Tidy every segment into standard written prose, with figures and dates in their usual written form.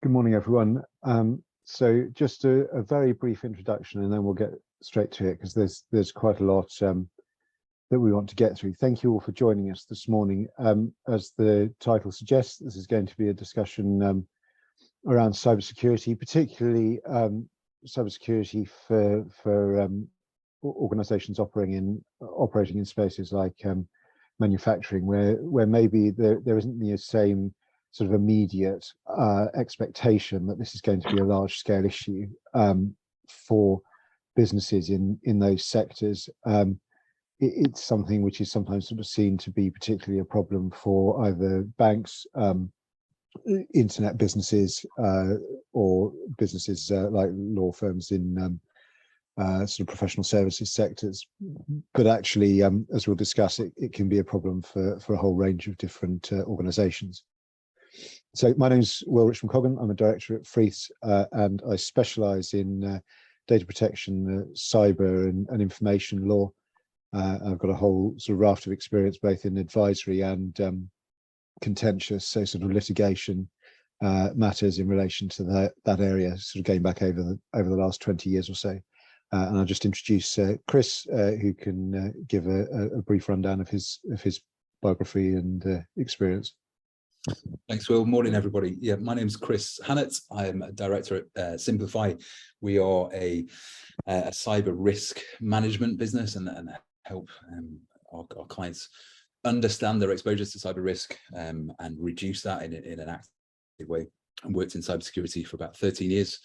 Good morning, everyone. So just a very brief introduction, and then we'll get straight to it because there's quite a lot that we want to get through. Thank you all for joining us this morning. As the title suggests, this is going to be a discussion around cybersecurity, particularly cybersecurity for organisations operating in spaces like manufacturing, where maybe there isn't the same sort of immediate expectation that this is going to be a large-scale issue for businesses in those sectors. It's something which is sometimes sort of seen to be particularly a problem for either banks, internet businesses, or businesses like law firms in sort of professional services sectors. But actually, as we'll discuss, it can be a problem for a whole range of different organisations. So my name's Will Richmond-Coggan. I'm a director at Freeths, and I specialise in data protection, cyber and information law. I've got a whole sort of raft of experience both in advisory and contentious, so sort of litigation matters in relation to that area, sort of going back over the last 20 years or so. And I'll just introduce Chris, who can give a brief rundown of his biography and experience. Thanks, Will. Morning, everybody. Yeah, my name's Chris Hannett. I'm a director at Cymplify. We are a cyber risk management business and help our clients understand their exposures to cyber risk and reduce that in an active way. I worked in cybersecurity for about 13 years,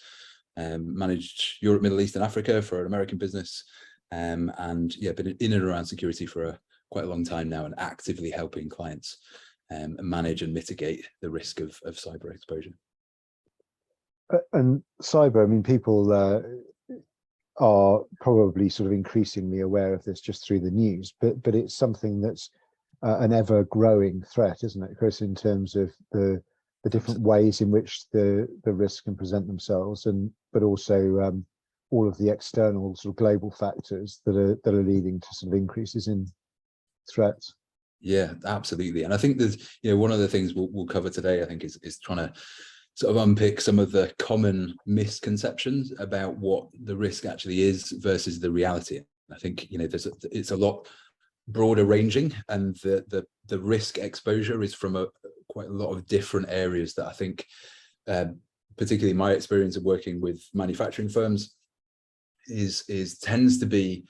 managed Europe, Middle East and Africa for an American business, and yeah, been in and around security for quite a long time now and actively helping clients manage and mitigate the risk of cyber exposure. And cyber, I mean, people are probably sort of increasingly aware of this just through the news, but it's something that's an ever-growing threat, isn't it, Chris, in terms of the different ways in which the risks can present themselves, but also all of the external sort of global factors that are leading to sort of increases in threats. Yeah, absolutely. And I think there's, one of the things we'll cover today, I think, is trying to sort of unpick some of the common misconceptions about what the risk actually is versus the reality. I think, it's a lot broader ranging, and the risk exposure is from quite a lot of different areas that I think, particularly my experience of working with manufacturing firms, tends to be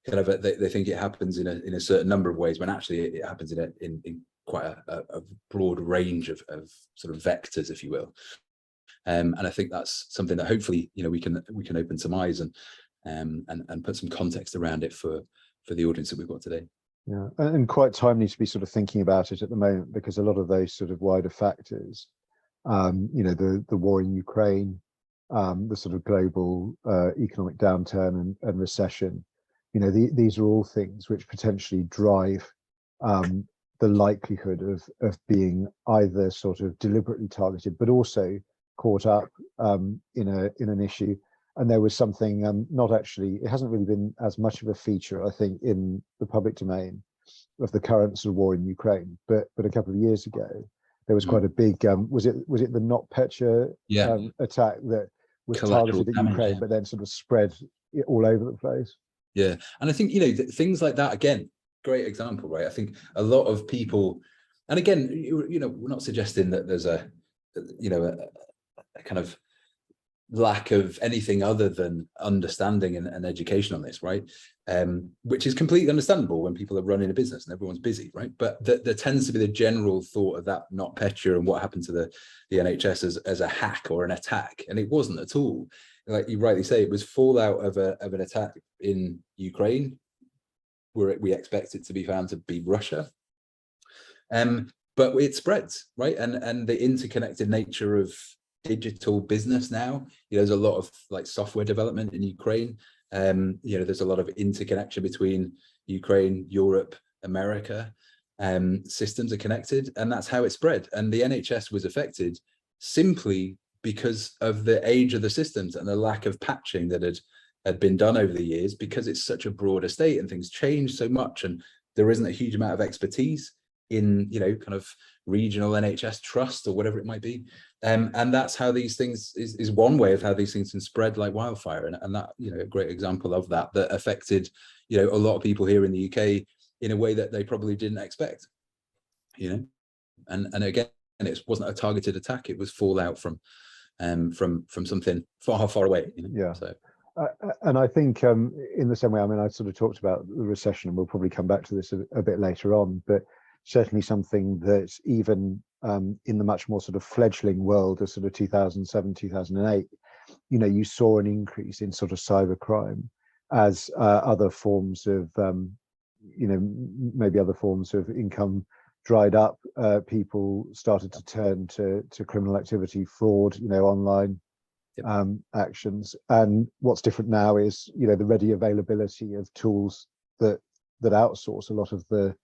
kind of they think it happens in a certain number of ways, when actually it happens in quite a broad range of sort of vectors, if you will. And I think that's something that hopefully we can open some eyes and put some context around it for the audience that we've got today. Yeah, and quite timely to be sort of thinking about it at the moment, because a lot of those sort of wider factors, the war in Ukraine, the sort of global economic downturn and recession, these are all things which potentially drive the likelihood of being either sort of deliberately targeted, but also caught up in an issue. And there was something it hasn't really been as much of a feature, I think, in the public domain of the current sort of war in Ukraine, but a couple of years ago there was quite a big was it the NotPetya attack that was targeted at Ukraine, but then sort of spread all over the place. Yeah, and I think things like that, again, great example, right? I think a lot of people, and again, we're not suggesting that there's a kind of lack of anything other than understanding and education on this, right? Which is completely understandable when people are running a business and everyone's busy, right? But there tends to be the general thought of that NotPetya and what happened to the NHS as a hack or an attack, and it wasn't at all. Like you rightly say, it was fallout of an attack in Ukraine, where we expect it to be found to be Russia. But it spreads, right? And the interconnected nature of digital business now, there's a lot of like software development in Ukraine. There's a lot of interconnection between Ukraine, Europe, America. Systems are connected, and that's how it spread. And the NHS was affected simply because of the age of the systems and the lack of patching that had been done over the years, because it's such a broad estate and things change so much, and there isn't a huge amount of expertise in kind of regional NHS trust or whatever it might be. And that's how these things is one way of how these things can spread like wildfire. And that, you know, a great example of that affected, you know, a lot of people here in the UK in a way that they probably didn't expect, you know. And again, it wasn't a targeted attack, it was fallout from something far away, you know? Yeah. So and I think in the same way, I mean, I sort of talked about the recession, and we'll probably come back to this a bit later on, but certainly something that even in the much more sort of fledgling world of sort of 2007, 2008, you know, you saw an increase in sort of cybercrime as other forms of, you know, maybe other forms of income dried up. People started to turn to criminal activity, fraud, you know, online actions. And what's different now is, you know, the ready availability of tools that outsource a lot of the,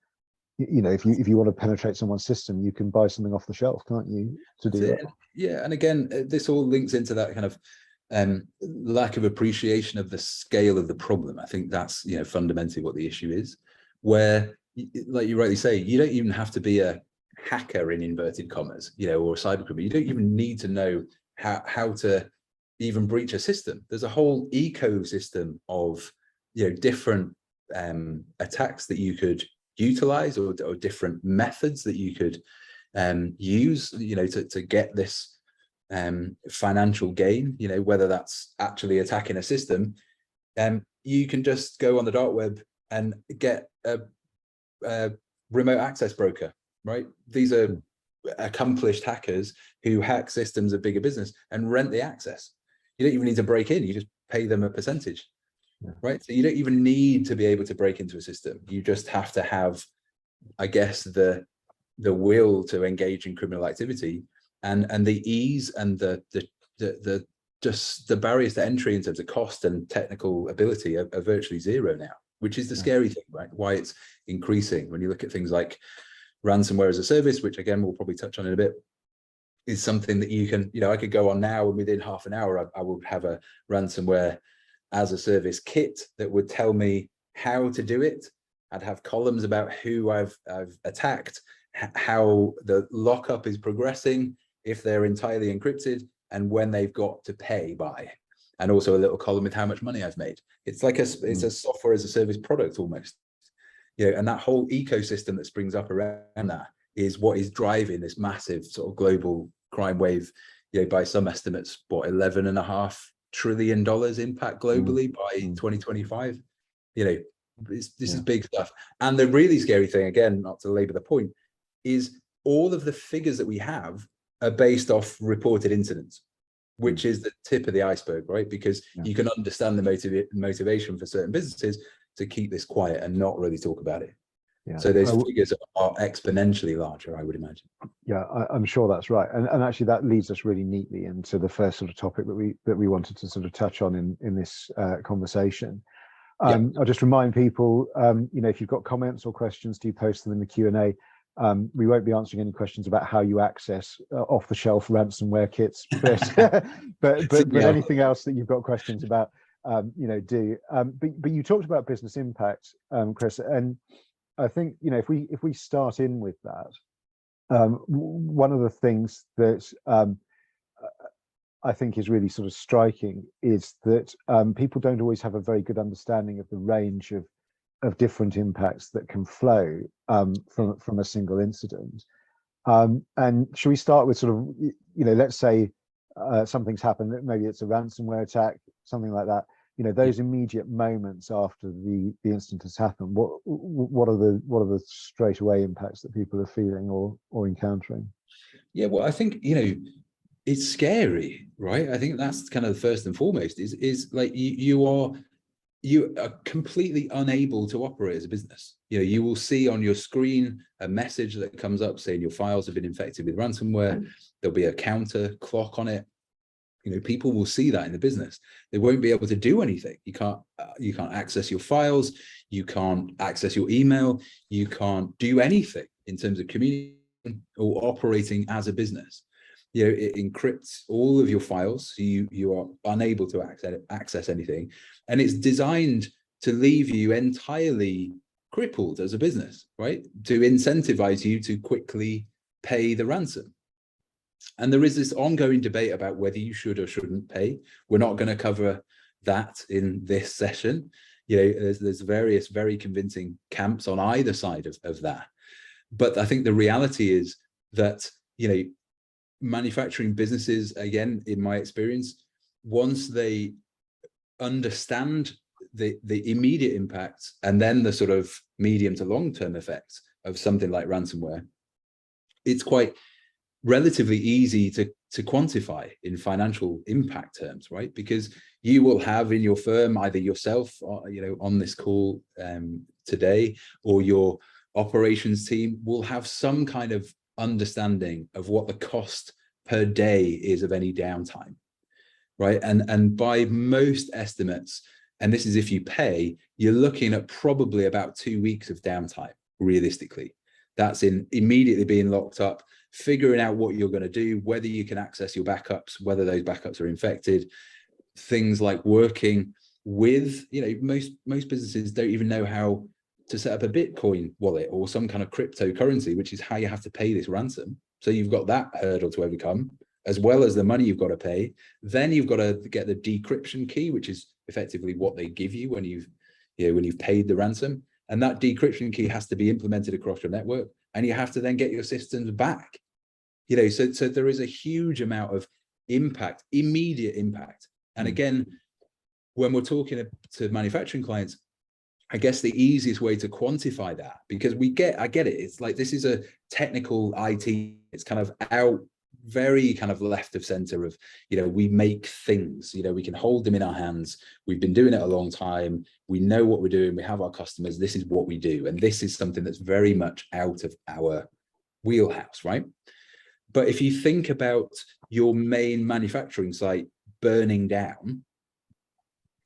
you know, if you want to penetrate someone's system, you can buy something off the shelf, can't you, to do that? Yeah, and again, this all links into that kind of lack of appreciation of the scale of the problem. I think that's, you know, fundamentally what the issue is, where, like you rightly say, you don't even have to be a hacker in inverted commas, you know, or a cybercriminal. You don't even need to know how to even breach a system. There's a whole ecosystem of, you know, different attacks that you could utilize, or different methods that you could use, you know, to get this financial gain, you know, whether that's actually attacking a system. You can just go on the dark web and get a remote access broker, right? These are accomplished hackers who hack systems of bigger business and rent the access. You don't even need to break in, you just pay them a percentage, right? So you don't even need to be able to break into a system. You just have to have, I guess, the will to engage in criminal activity, and the ease and the just the barriers to entry in terms of cost and technical ability are virtually zero now, which is the scary thing, right? Why it's increasing. When you look at things like ransomware as a service, which again we'll probably touch on in a bit, is something that you can, you know, I could go on now and within half an hour I would have a ransomware as a service kit that would tell me how to do it. I'd have columns about who I've attacked, how the lockup is progressing, if they're entirely encrypted, and when they've got to pay by, and also a little column with how much money I've made. It's like it's a software as a service product almost, you know, and that whole ecosystem that springs up around that is what is driving this massive sort of global crime wave. You know, by some estimates, what, $11.5 trillion impact globally by 2025. You know, this is big stuff. And the really scary thing, again, not to labor the point, is all of the figures that we have are based off reported incidents, which is the tip of the iceberg, right? Because you can understand the motivation for certain businesses to keep this quiet and not really talk about it. So those figures are exponentially larger, I would imagine. Yeah, I'm sure that's right. And actually that leads us really neatly into the first sort of topic that we wanted to sort of touch on in this conversation. I'll just remind people, you know, if you've got comments or questions, do post them in the Q&A. We won't be answering any questions about how you access off-the-shelf ransomware kits, but anything else that you've got questions about, you know, do. But you talked about business impact, Chris, and I think, you know, if we start in with that, one of the things that I think is really sort of striking is that people don't always have a very good understanding of the range of different impacts that can flow from a single incident. And should we start with sort of, you know, let's say something's happened, maybe it's a ransomware attack, something like that. You know, those immediate moments after the incident has happened, what are the straight away impacts that people are feeling or encountering? Yeah, well, I think, you know, it's scary, right? I think that's kind of the first and foremost is like you are completely unable to operate as a business. You know, you will see on your screen a message that comes up saying your files have been infected with ransomware. There'll be a counter clock on it. You know, people will see that in the business. They won't be able to do anything. You can't access your files. You can't access your email. You can't do anything in terms of communicating or operating as a business. You know, it encrypts all of your files, so you are unable to access anything, and it's designed to leave you entirely crippled as a business, right? To incentivize you to quickly pay the ransom. And there is this ongoing debate about whether you should or shouldn't pay. We're not going to cover that in this session. You know, there's various very convincing camps on either side of that. But I think the reality is that, you know, manufacturing businesses, again, in my experience, once they understand the immediate impact and then the sort of medium to long-term effects of something like ransomware, it's quite relatively easy to quantify in financial impact terms, right? Because you will have in your firm, either yourself, or, you know, on this call today, or your operations team will have some kind of understanding of what the cost per day is of any downtime, right? And by most estimates, and this is if you pay, you're looking at probably about 2 weeks of downtime, realistically. That's in immediately being locked up, figuring out what you're going to do, whether you can access your backups, whether those backups are infected, things like working with, you know, most businesses don't even know how to set up a Bitcoin wallet or some kind of cryptocurrency, which is how you have to pay this ransom. So you've got that hurdle to overcome, as well as the money you've got to pay. Then you've got to get the decryption key, which is effectively what they give you when you've paid the ransom. And that decryption key has to be implemented across your network, and you have to then get your systems back. You know, so there is a huge amount of impact, immediate impact. And again, when we're talking to manufacturing clients, I guess the easiest way to quantify that, because I get it. It's like, this is a technical IT. It's kind of out very kind of left of center of, you know, we make things, you know, we can hold them in our hands. We've been doing it a long time. We know what we're doing. We have our customers. This is what we do. And this is something that's very much out of our wheelhouse, right? But if you think about your main manufacturing site burning down,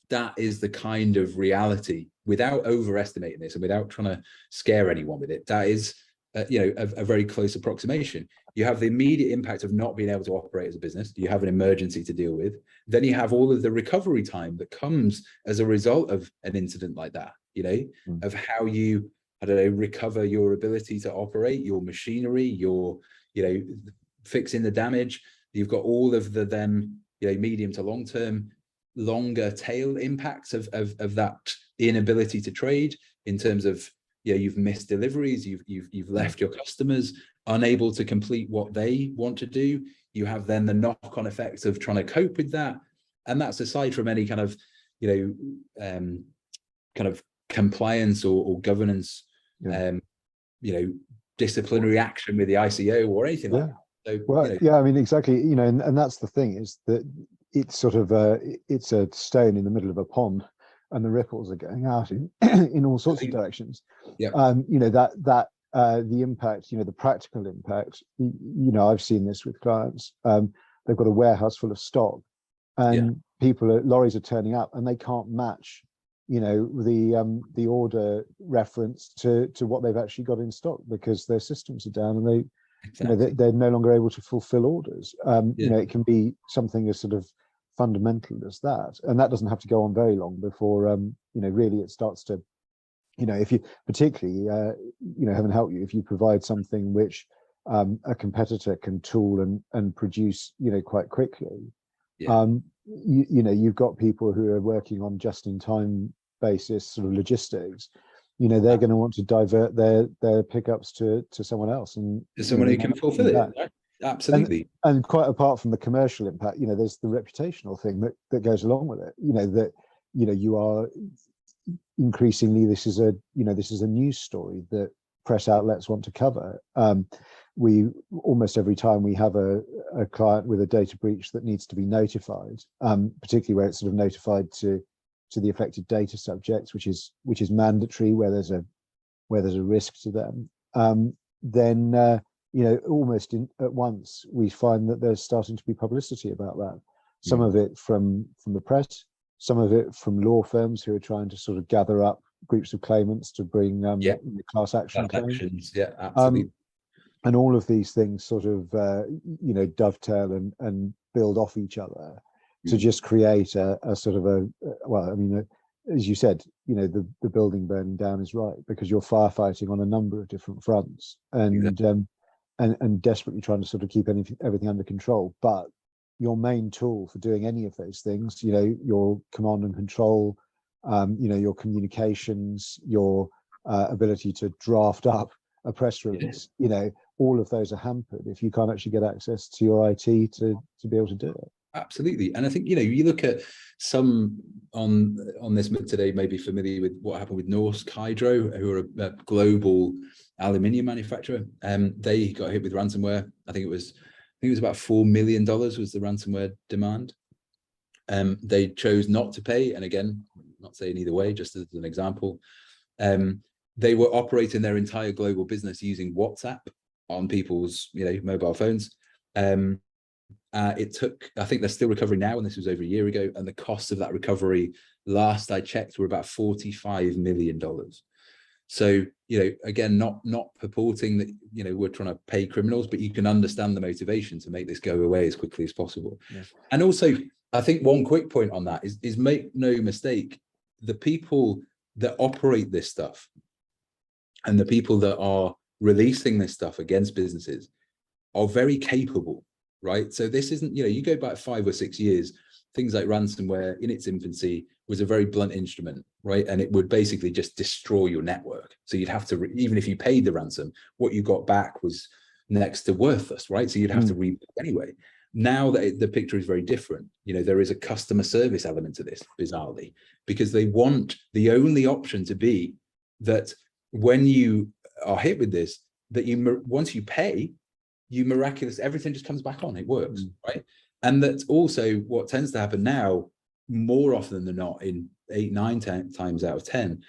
that is the kind of reality, without overestimating this and without trying to scare anyone with it. That is, you know, a very close approximation. You have the immediate impact of not being able to operate as a business. You have an emergency to deal with. Then you have all of the recovery time that comes as a result of an incident like that, you know, of how you, I don't know, recover your ability to operate, your machinery, your, you know, fixing the damage. You've got all of the then, you know, medium to long term, longer tail impacts of that inability to trade, in terms of, you know, you've missed deliveries, you've left your customers unable to complete what they want to do. You have then the knock-on effects of trying to cope with that. And that's aside from any kind of, you know, kind of compliance or governance, you know, disciplinary action with the ICO or anything like that. So, well, you know, yeah, I mean, exactly, you know, and that's the thing, is that it's sort of it's a stone in the middle of a pond, and the ripples are going out in in all sorts of directions. Yeah. You know, the impact, you know, the practical impact, you know, I've seen this with clients. They've got a warehouse full of stock, and lorries are turning up, and they can't match, you know, the order reference to what they've actually got in stock, because their systems are down, and they, you know, they're no longer able to fulfill orders. You know, it can be something as sort of fundamental as that, and that doesn't have to go on very long before, you know, really it starts to, you know, if you particularly, you know, heaven help you, if you provide something which a competitor can tool and produce, you know, quite quickly. You know, you've got people who are working on just-in-time basis, sort of logistics. You know, they're going to want to divert their pickups to someone else, and someone who can fulfill it. Right? Absolutely. And quite apart from the commercial impact, you know, there's the reputational thing that goes along with it. You know, that, you know, you are increasingly, this is a news story that press outlets want to cover. We almost every time we have a client with a data breach that needs to be notified, particularly where it's sort of notified to the affected data subjects, which is mandatory where there's a risk to them, then you know, almost at once we find that there's starting to be publicity about that. Some of it from the press, some of it from law firms who are trying to sort of gather up groups of claimants to bring class action claims. Yeah, absolutely. And all of these things sort of you know, dovetail and build off each other to just create a sort of well, I mean, as you said, you know, the building burning down is right, because you're firefighting on a number of different fronts, and and desperately trying to sort of keep everything under control. But your main tool for doing any of those things, your command and control, your communications, your ability to draft up a press release, all of those are hampered if you can't actually get access to your IT to be able to do it. Absolutely. And I think, you look at some on this today may be familiar with what happened with Norsk Hydro, who are a global aluminium manufacturer. They got hit with ransomware. I think it was about $4 million was the ransomware demand. They chose not to pay. And again, not saying either way, just as an example. They were operating their entire global business using WhatsApp on people's, mobile phones. It took, I think they're still recovering now, and this was over a year ago, and the cost of that recovery, last I checked, were about $45 million. So, again, not purporting that, we're trying to pay criminals, but you can understand the motivation to make this go away as quickly as possible. Yeah. And also, I think one quick point on that is make no mistake, the people that operate this stuff and the people that are releasing this stuff against businesses are very capable, right? So this isn't, you go back 5 or 6 years, things like ransomware in its infancy was a very blunt instrument, right? And it would basically just destroy your network. So you'd have to, even if you paid the ransom, what you got back was next to worthless, right? So you'd have to rebuild anyway. Now that the picture is very different, there is a customer service element to this, bizarrely, because they want the only option to be that when you are hit with this, that once you pay, everything just comes back on, it works, right? And that's also what tends to happen now, more often than not, in 8, 9, 10 times out of 10,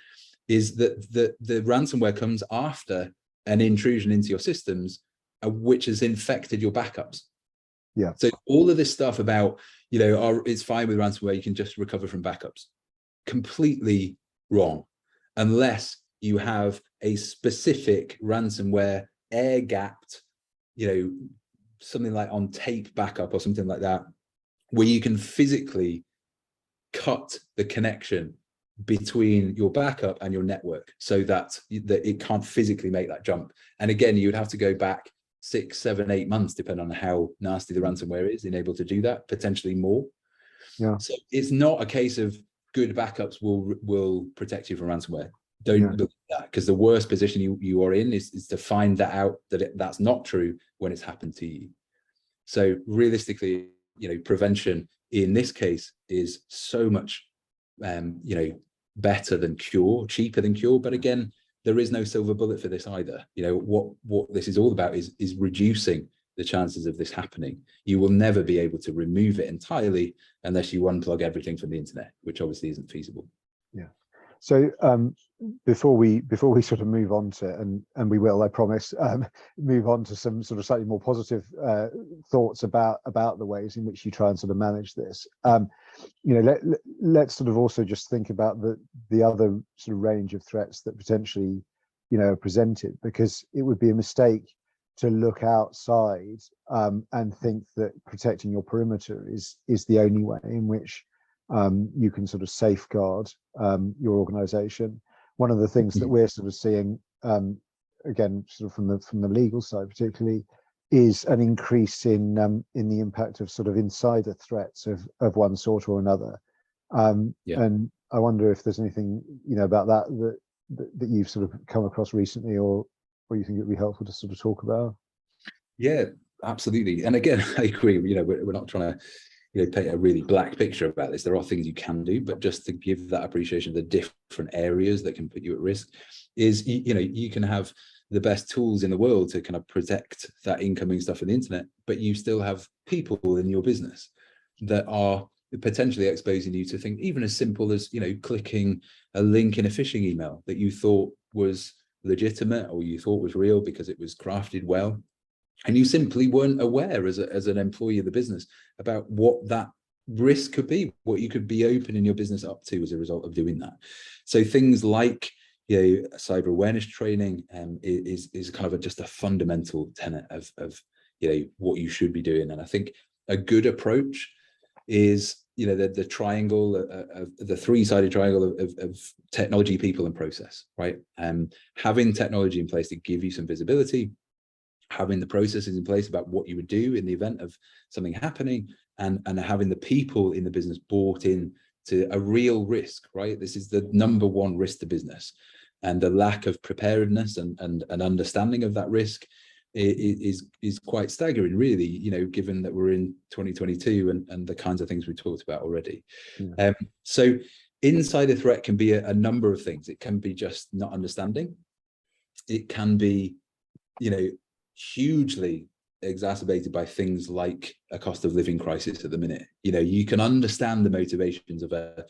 is that the ransomware comes after an intrusion into your systems, which has infected your backups. Yeah. So all of this stuff about, it's fine with ransomware, you can just recover from backups. Completely wrong, unless you have a specific ransomware air-gapped, something like on tape backup or something like that, where you can physically cut the connection between your backup and your network so that it can't physically make that jump. And again, you would have to go back 6, 7, 8 months, depending on how nasty the ransomware is, in able to do that, potentially more. Yeah. So it's not a case of good backups will protect you from ransomware. Don't believe that, because the worst position you are in is to find that out, that's not true when it's happened to you. So realistically, prevention in this case is so much, better than cure, cheaper than cure. But again, there is no silver bullet for this either. What this is all about is reducing the chances of this happening. You will never be able to remove it entirely unless you unplug everything from the internet, which obviously isn't feasible. Yeah. So before we sort of move on to, and we will, I promise, move on to some sort of slightly more positive thoughts about the ways in which you try and sort of manage this. Let's sort of also just think about the other sort of range of threats that potentially, are presented, because it would be a mistake to look outside and think that protecting your perimeter is the only way in which you can sort of safeguard your organization. One of the things that we're sort of seeing, again, sort of from the legal side particularly, is an increase in the impact of sort of insider threats of one sort or another. And I wonder if there's anything about that you've sort of come across recently, or you think it would be helpful to sort of talk about. Yeah, absolutely. And again, I agree. We're not trying to paint a really black picture about this. There are things you can do, but just to give that appreciation of the different areas that can put you at risk is, you can have the best tools in the world to kind of protect that incoming stuff on the internet, but you still have people in your business that are potentially exposing you to things even as simple as, clicking a link in a phishing email that you thought was legitimate or you thought was real because it was crafted well. And you simply weren't aware as an employee of the business about what that risk could be, what you could be opening your business up to as a result of doing that. So things like, cyber awareness training is kind of just a fundamental tenet of what you should be doing. And I think a good approach is, the triangle, the three-sided triangle of technology, people, and process, right? Having technology in place to give you some visibility, having the processes in place about what you would do in the event of something happening, and having the people in the business bought in to a real risk, right? This is the number one risk to business, and the lack of preparedness and understanding of that risk is quite staggering, really, you know, given that we're in 2022 and the kinds of things we talked about already. Yeah. So insider threat can be a number of things. It can be just not understanding. It can be, you know, hugely exacerbated by things like a cost of living crisis at the minute. You know, you can understand the motivations of a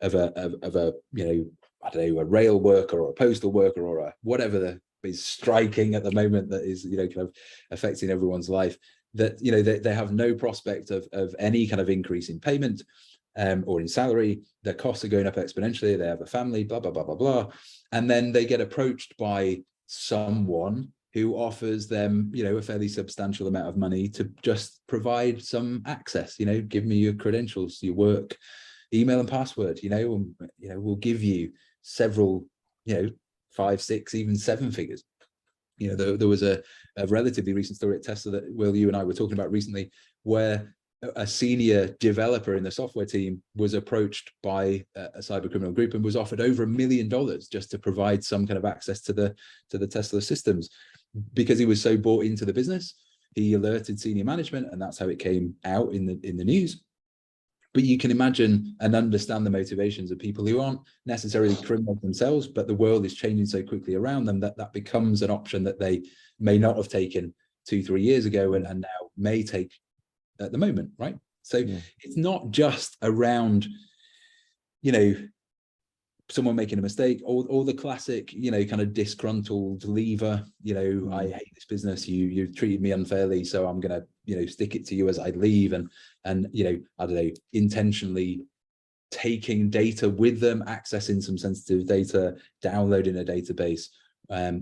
you know, I don't know, a rail worker or a postal worker or a whatever is striking at the moment that is, you know, kind of affecting everyone's life, that, you know, they have no prospect of any kind of increase in payment or in salary. Their costs are going up exponentially. They have a family, blah, blah, blah, blah, blah. And then they get approached by someone who offers them, you know, a fairly substantial amount of money to just provide some access, you know, give me your credentials, your work, email and password, you know, we'll give you several, you know, 5, 6, even 7 figures. You know, there was a relatively recent story at Tesla that, Will, you and I were talking about recently, where a senior developer in the software team was approached by a cyber criminal group and was offered over $1 million just to provide some kind of access to the Tesla systems, because he was so bought into the business. He alerted senior management, and that's how it came out in the news. But you can imagine and understand the motivations of people who aren't necessarily criminals themselves, but the world is changing so quickly around them that becomes an option that they may not have taken 2-3 years ago and now may take at the moment, right? So yeah, it's not just around, you know, someone making a mistake, or the classic, you know, kind of disgruntled leaver, you know, I hate this business, you treated me unfairly, so I'm gonna, you know, stick it to you as I leave, and you know, I don't know, intentionally taking data with them, accessing some sensitive data, downloading a database,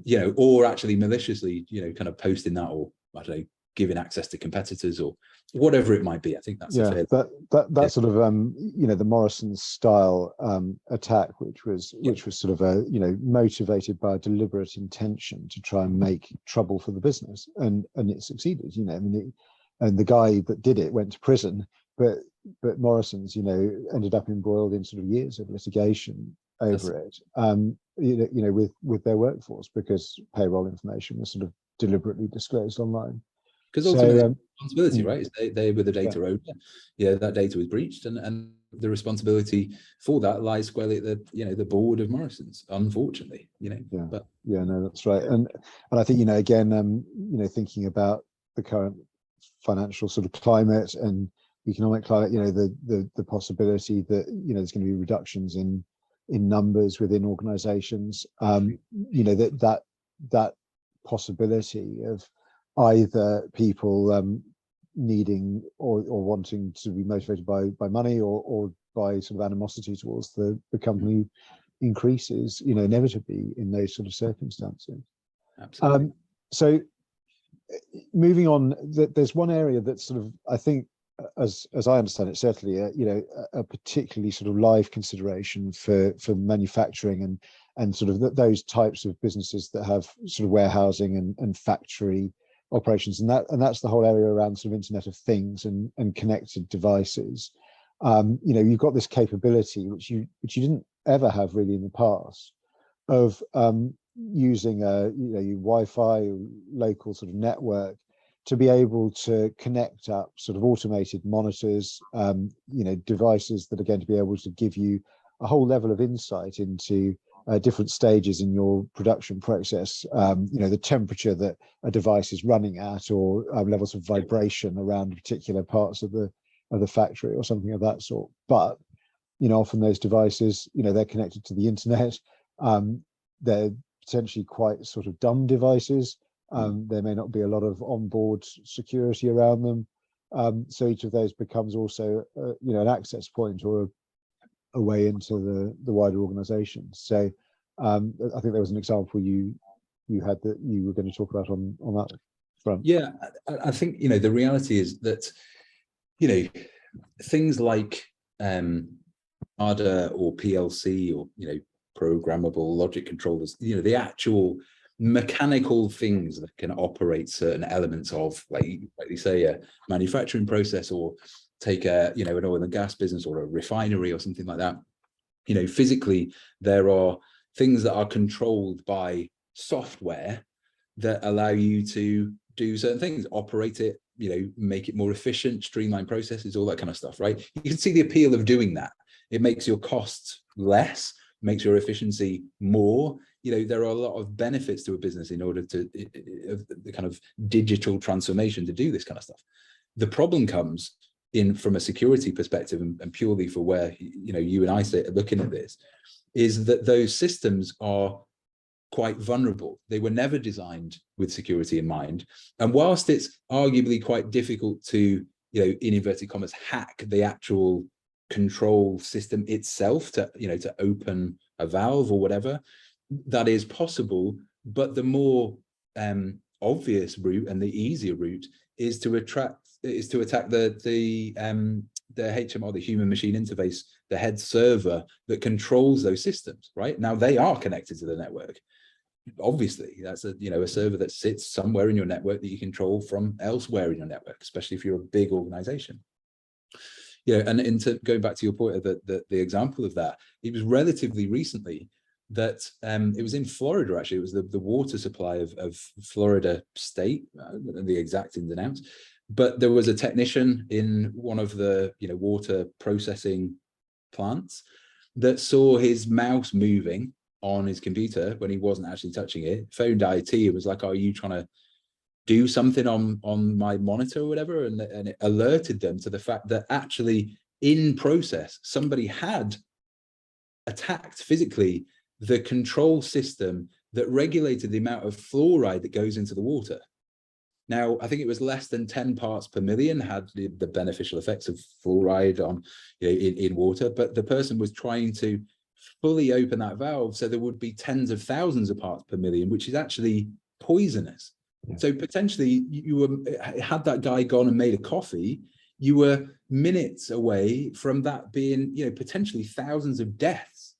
you know, or actually maliciously, you know, kind of posting that, or I don't know, giving access to competitors or whatever it might be. I think that's that sort of you know, the Morrison style attack, which was sort of a, you know, motivated by a deliberate intention to try and make trouble for the business, and it succeeded. You know, I mean, and the guy that did it went to prison, but Morrison's, you know, ended up embroiled in sort of years of litigation over it. You know, with their workforce, because payroll information was sort of deliberately disclosed online. Because ultimately, responsibility, right? Is they were the data owner. Yeah, that data was breached, and the responsibility for that lies squarely at the, you know, the board of Morrison's, unfortunately, you know. No, that's right. And I think, you know, again, you know, thinking about the current financial sort of climate and economic climate, you know, the possibility that, you know, there's going to be reductions in numbers within organizations, you know, that possibility of either people needing or wanting to be motivated by money or by sort of animosity towards the company increases, you know, inevitably in those sort of circumstances. Absolutely. So moving on, there's one area that's sort of, I think, as I understand it, certainly you know, a particularly sort of live consideration for manufacturing and sort of those types of businesses that have sort of warehousing and factory operations, and that's the whole area around sort of Internet of Things and connected devices. You know, you've got this capability which you didn't ever have really in the past, of using a, you know, your Wi-Fi local sort of network to be able to connect up sort of automated monitors, you know, devices that are going to be able to give you a whole level of insight into different stages in your production process, you know, the temperature that a device is running at, or levels of vibration around particular parts of the factory or something of that sort. But, you know, often those devices, you know, they're connected to the internet. They're potentially quite sort of dumb devices. There may not be a lot of onboard security around them. So each of those becomes also, you know, an access point or a way into the wider organization. So I think there was an example you had that you were going to talk about on that front. Yeah, I think, you know, the reality is that, you know, things like ADA or PLC or, you know, programmable logic controllers, you know, the actual mechanical things that can operate certain elements of, like you say, a manufacturing process, or take a, you know, an oil and gas business or a refinery or something like that. You know, physically, there are things that are controlled by software that allow you to do certain things, operate it, you know, make it more efficient, streamline processes, all that kind of stuff, right? You can see the appeal of doing that. It makes your costs less, makes your efficiency more. You know, there are a lot of benefits to a business in order to the kind of digital transformation to do this kind of stuff. The problem comes in from a security perspective, and purely for where, you know, you and I sit looking at this, is that those systems are quite vulnerable. They were never designed with security in mind. And whilst it's arguably quite difficult to, you know, in inverted commas, hack the actual control system itself to, you know, to open a valve or whatever, that is possible. But the more obvious route and the easier route is to attack the HMR, the human machine interface, the head server that controls those systems, right? Now they are connected to the network. Obviously, that's a, you know, a server that sits somewhere in your network that you control from elsewhere in your network, especially if you're a big organization. You know, and into going back to your point of the example of that, it was relatively recently that it was in Florida, actually. It was the water supply of Florida state, the exact ins and outs. But there was a technician in one of the, you know, water processing plants that saw his mouse moving on his computer when he wasn't actually touching it, phoned IT. It was like, are you trying to do something on my monitor or whatever? And it alerted them to the fact that actually in process, somebody had attacked physically the control system that regulated the amount of fluoride that goes into the water. Now, I think it was less than 10 parts per million had the beneficial effects of fluoride on, you know, in water, but the person was trying to fully open that valve so there would be tens of thousands of parts per million, which is actually poisonous. Yeah. So potentially, had that guy gone and made a coffee, you were minutes away from that being, you know, potentially thousands of deaths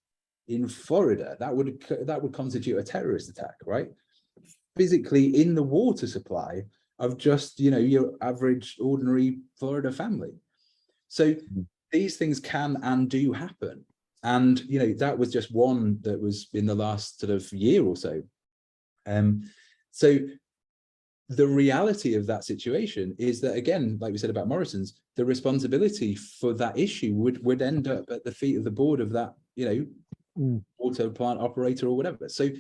in Florida. That would constitute a terrorist attack, right? Physically in the water supply of just, you know, your average ordinary Florida family. So these things can and do happen. And, you know, that was just one that was in the last sort of year or so. So the reality of that situation is that, again, like we said about Morrison's, the responsibility for that issue would end up at the feet of the board of that, you know, water plant operator or whatever. So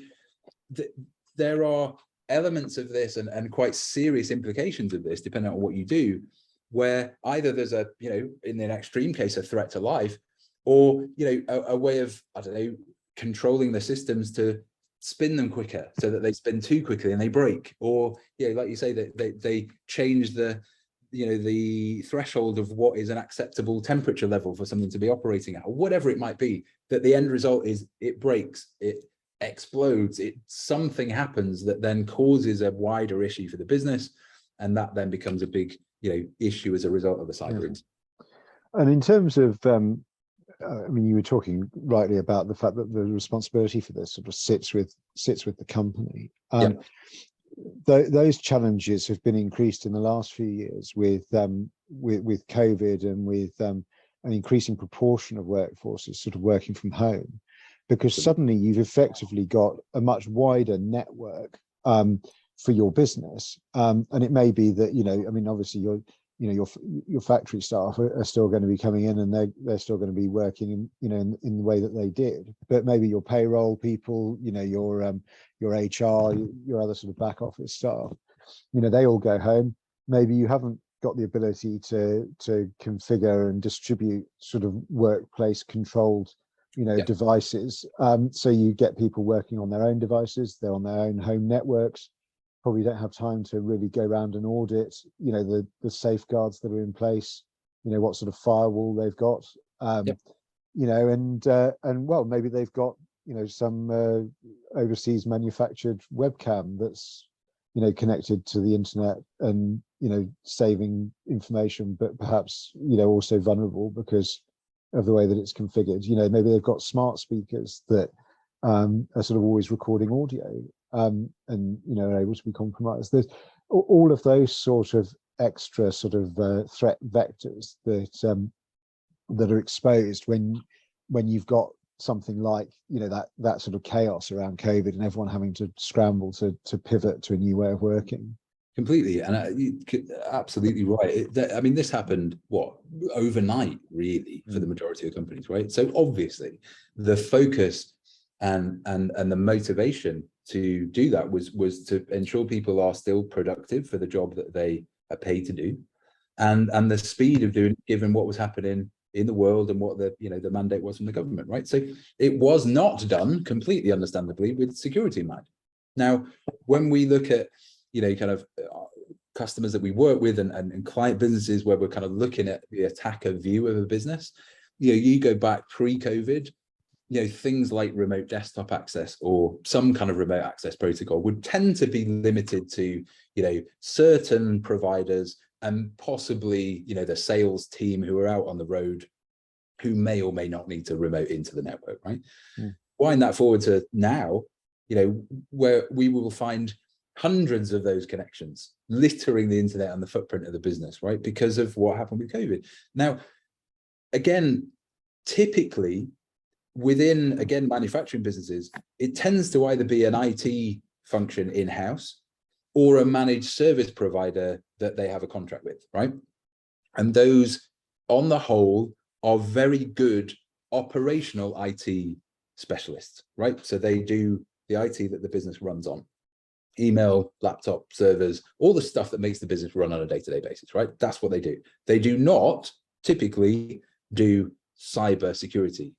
there are elements of this and quite serious implications of this, depending on what you do, where either there's a, you know, in an extreme case, a threat to life, or, you know, a way of, I don't know, controlling the systems to spin them quicker so that they spin too quickly and they break, or, yeah, like you say, that they change the, you know, the threshold of what is an acceptable temperature level for something to be operating at, or whatever it might be, that the end result is it breaks, it explodes, something happens that then causes a wider issue for the business, and that then becomes a big, you know, issue as a result of the cyber incident. And in terms of I mean, you were talking rightly about the fact that the responsibility for this sort of sits with the company. Those challenges have been increased in the last few years with COVID and with an increasing proportion of workforces sort of working from home, because suddenly you've effectively got a much wider network for your business, and it may be that, you know, I mean, obviously your factory staff are still going to be coming in and they're still going to be working in, you know, in the way that they did, but maybe your payroll people, you know, your HR, your other sort of back office staff, you know, they all go home. Maybe you haven't got the ability to configure and distribute sort of workplace controlled, you know, devices. So you get people working on their own devices, they're on their own home networks, probably don't have time to really go around and audit, you know, the safeguards that are in place, you know, what sort of firewall they've got, you know, and well, maybe they've got, you know, some overseas manufactured webcam that's, you know, connected to the internet and, you know, saving information, but perhaps, you know, also vulnerable because of the way that it's configured. You know, maybe they've got smart speakers that are sort of always recording audio. and are able to be compromised. There's all of those sort of extra sort of threat vectors that are exposed when you've got something like that sort of chaos around COVID and everyone having to scramble to pivot to a new way of working. Completely, and you're absolutely right. I mean, this happened overnight, really, for the majority of companies, right? So obviously, the focus and the motivation to do that was to ensure people are still productive for the job that they are paid to do, and the speed of doing it, given what was happening in the world and what the mandate was from the government, right? So it was not done, completely understandably, with security in mind. Now, when we look at kind of customers that we work with and client businesses where we're kind of looking at the attacker view of a business, you go back pre-COVID, things like remote desktop access or some kind of remote access protocol would tend to be limited to certain providers and possibly the sales team who are out on the road who may or may not need to remote into the network, right? Wind that forward to now, where we will find hundreds of those connections littering the internet and the footprint of the business, right? Because of what happened with COVID. Now, again, typically within, manufacturing businesses, it tends to either be an IT function in-house or a managed service provider that they have a contract with, right? And those, on the whole, are very good operational IT specialists, right? So they do the IT that the business runs on. Email, laptop, servers, all the stuff that makes the business run on a day-to-day basis, right? That's what they do. They do not typically do cyber security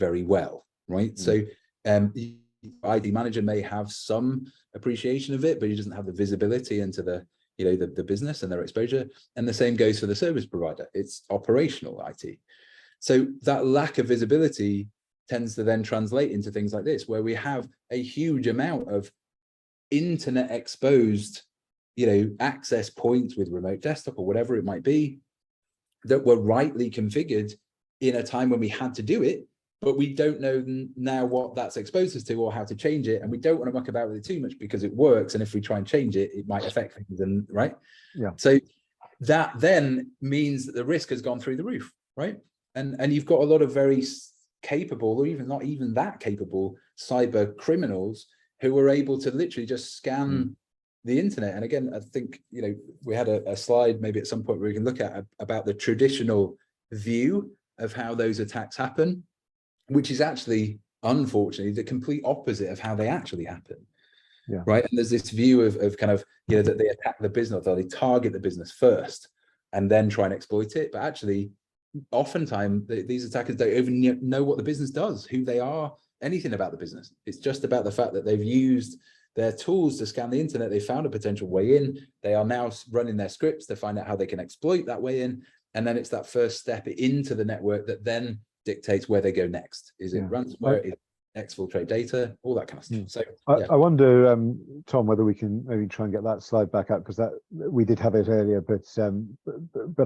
very well, right? So the IT manager may have some appreciation of it, but he doesn't have the visibility into the the business and their exposure. And the same goes for the service provider. It's operational IT. So that lack of visibility tends to then translate into things like this, where we have a huge amount of internet exposed access points with remote desktop or whatever it might be that were rightly configured in a time when we had to do it, but we don't know now what that's exposed us to or how to change it, and we don't want to muck about with it too much because it works, and if we try and change it, it might affect things, and right? Yeah. So that then means that the risk has gone through the roof, right? And you've got a lot of very capable, or even not even that capable, cyber criminals who were able to literally just scan the internet. And again, I think we had a slide maybe at some point where we can look at about the traditional view of how those attacks happen, which is actually, unfortunately, the complete opposite of how they actually happen. Yeah. Right. And there's this view of kind of, that they attack the business, or they target the business first and then try and exploit it. But actually, oftentimes these attackers don't even know what the business does, who they are, anything about the business. It's just about the fact that they've used their tools to scan the internet. They found a potential way in. They are now running their scripts to find out how they can exploit that way in. And then it's that first step into the network that then dictates where they go next. Is it ransomware? Is it exfiltrate data? All that kind of stuff. So I wonder, Tom, whether we can maybe try and get that slide back up, because that we did have it earlier, but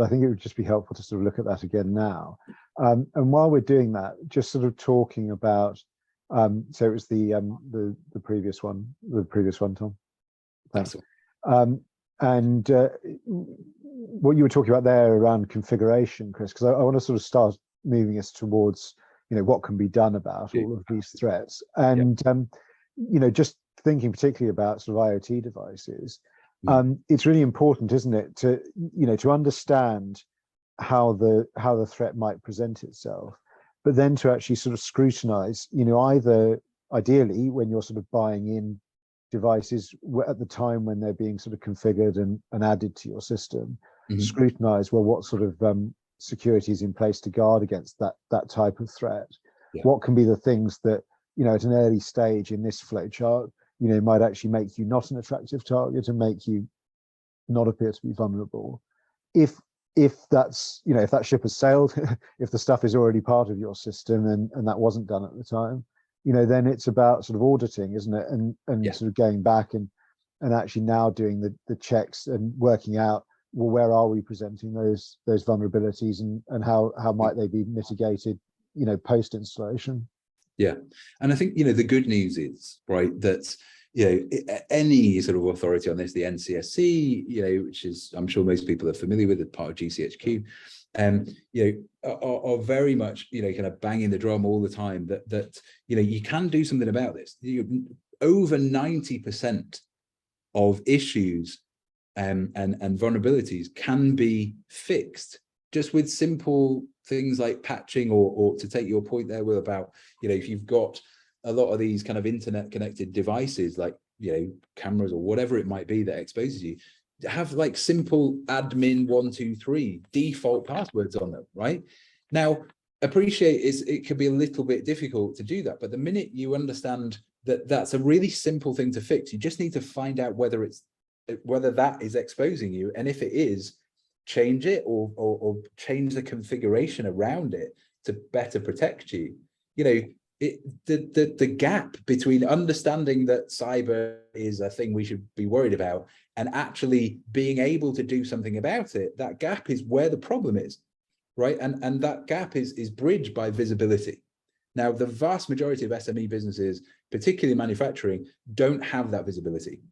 I think it would just be helpful to sort of look at that again now. And while we're doing that, just sort of talking about, so it was the previous one, Tom. Thanks. And what you were talking about there around configuration, Chris, because I want to sort of start moving us towards what can be done about all of these threats, and just thinking particularly about sort of IoT devices. It's really important, isn't it, to understand how the threat might present itself, but then to actually sort of scrutinize, either ideally when you're sort of buying in devices at the time when they're being sort of configured and added to your system, scrutinize, well, what sort of security is in place to guard against that type of threat. What can be the things that at an early stage in this flowchart might actually make you not an attractive target and make you not appear to be vulnerable. If that's if that ship has sailed, if the stuff is already part of your system and that wasn't done at the time, then it's about sort of auditing, isn't it, and sort of going back and actually now doing the checks and working out, well, where are we presenting those vulnerabilities, and how might they be mitigated, post installation. Yeah, and I think the good news is, right, that any sort of authority on this, the NCSC, which is, I'm sure most people are familiar with, as part of GCHQ, are very much, kind of banging the drum all the time that you can do something about this. Over 90% of issues and vulnerabilities can be fixed just with simple things like patching, or to take your point there, Will, about, if you've got a lot of these kind of internet connected devices, like, cameras or whatever it might be that exposes you, have like simple admin 123 default passwords on them, right? Now, appreciate it could be a little bit difficult to do that, but the minute you understand that that's a really simple thing to fix, you just need to find out whether that is exposing you, and if it is, change it or change the configuration around it to better protect you. The gap between understanding that cyber is a thing we should be worried about and actually being able to do something about it, that gap is where the problem is, right? And that gap is bridged by visibility. Now, the vast majority of SME businesses, particularly manufacturing, don't have that visibility.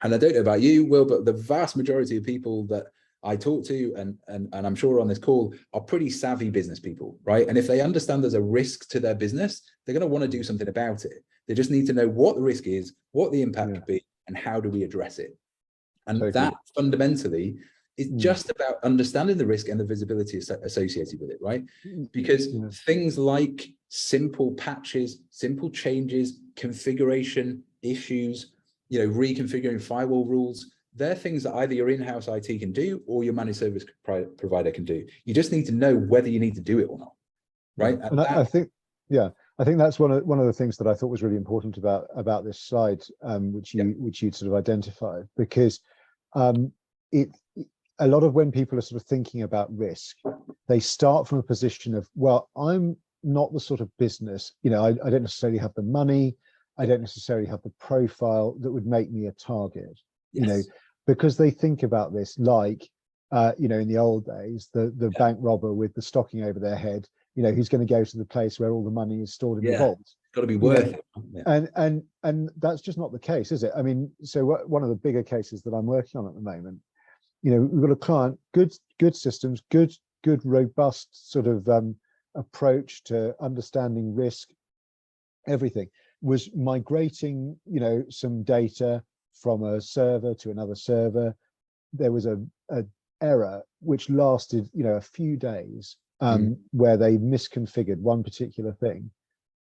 And I don't know about you, Will, but the vast majority of people that I talk to, and I'm sure on this call, are pretty savvy business people, right? And if they understand there's a risk to their business, they're going to want to do something about it. They just need to know what the risk is, what the impact could be, and how do we address it. And that fundamentally is just about understanding the risk and the visibility associated with it, right? Because things like simple patches, simple changes, configuration issues, reconfiguring firewall rules, they're things that either your in-house IT can do or your managed service provider can do. You just need to know whether you need to do it or not, right? And I think that's one of the things that I thought was really important about this slide, which you'd sort of identified, because a lot of when people are sort of thinking about risk, they start from a position of, well, I'm not the sort of business, I don't necessarily have the money, I don't necessarily have the profile that would make me a target, because they think about this like, in the old days, the bank robber with the stocking over their head, who's going to go to the place where all the money is stored in the vault. It's got to be worth it. And that's just not the case, is it? I mean, so one of the bigger cases that I'm working on at the moment, we've got a client, good systems, good robust sort of approach to understanding risk, everything, was migrating, some data from a server to another server. There was a error which lasted, a few days, where they misconfigured one particular thing.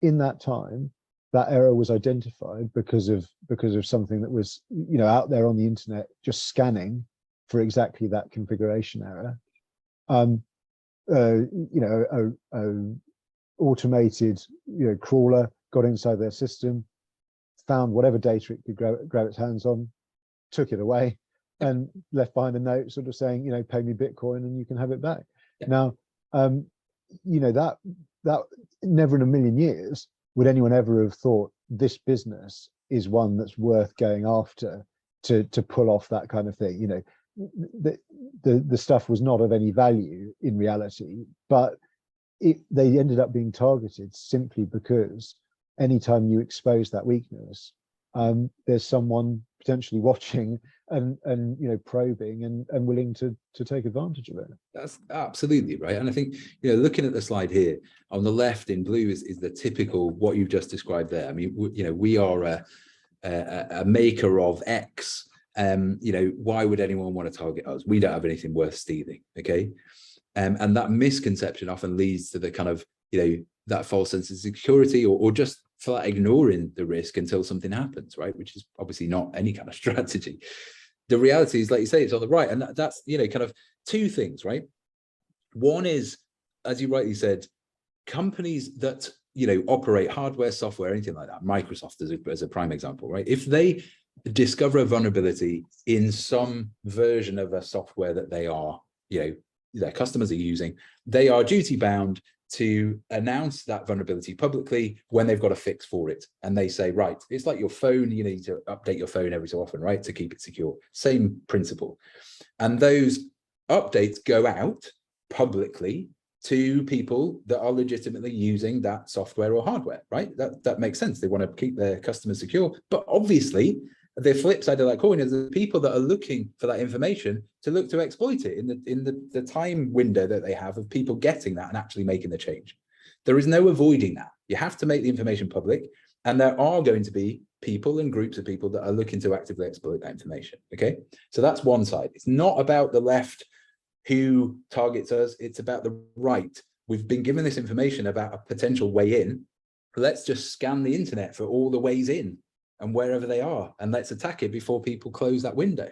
In that time, that error was identified because of something that was, out there on the internet, just scanning for exactly that configuration error. Automated, crawler got inside their system, found whatever data it could grab its hands on, took it away, and left behind a note sort of saying, pay me Bitcoin and you can have it back. Now, that never in a million years would anyone ever have thought this business is one that's worth going after to pull off that kind of thing. The stuff was not of any value in reality, but they ended up being targeted simply because anytime you expose that weakness, there's someone potentially watching and probing and willing to take advantage of it. That's absolutely right. And I think, looking at the slide here, on the left in blue is the typical what you've just described there. I mean, we are a maker of X. Why would anyone want to target us? We don't have anything worth stealing. Okay. And that misconception often leads to the kind of, that false sense of security, or just flat ignoring the risk until something happens, right? Which is obviously not any kind of strategy. The reality is, like you say, it's on the right. And that's, kind of two things, right? One is, as you rightly said, companies that, operate hardware, software, anything like that, Microsoft as a prime example, right? If they discover a vulnerability in some version of a software that they are, their customers are using, they are duty bound to announce that vulnerability publicly when they've got a fix for it. And they say, right, it's like your phone, you need to update your phone every so often, right, to keep it secure. Same principle. And those updates go out publicly to people that are legitimately using that software or hardware, right? That makes sense. They want to keep their customers secure. But obviously, the flip side of that coin is the people that are looking for that information to look to exploit it in the time window that they have of people getting that and actually making the change. There is no avoiding that. You have to make the information public, and there are going to be people and groups of people that are looking to actively exploit that information. Okay, so that's one side. It's not about the left who targets us, it's about the right. We've been given this information about a potential way in. Let's just scan the internet for all the ways in and wherever they are, and let's attack it before people close that window.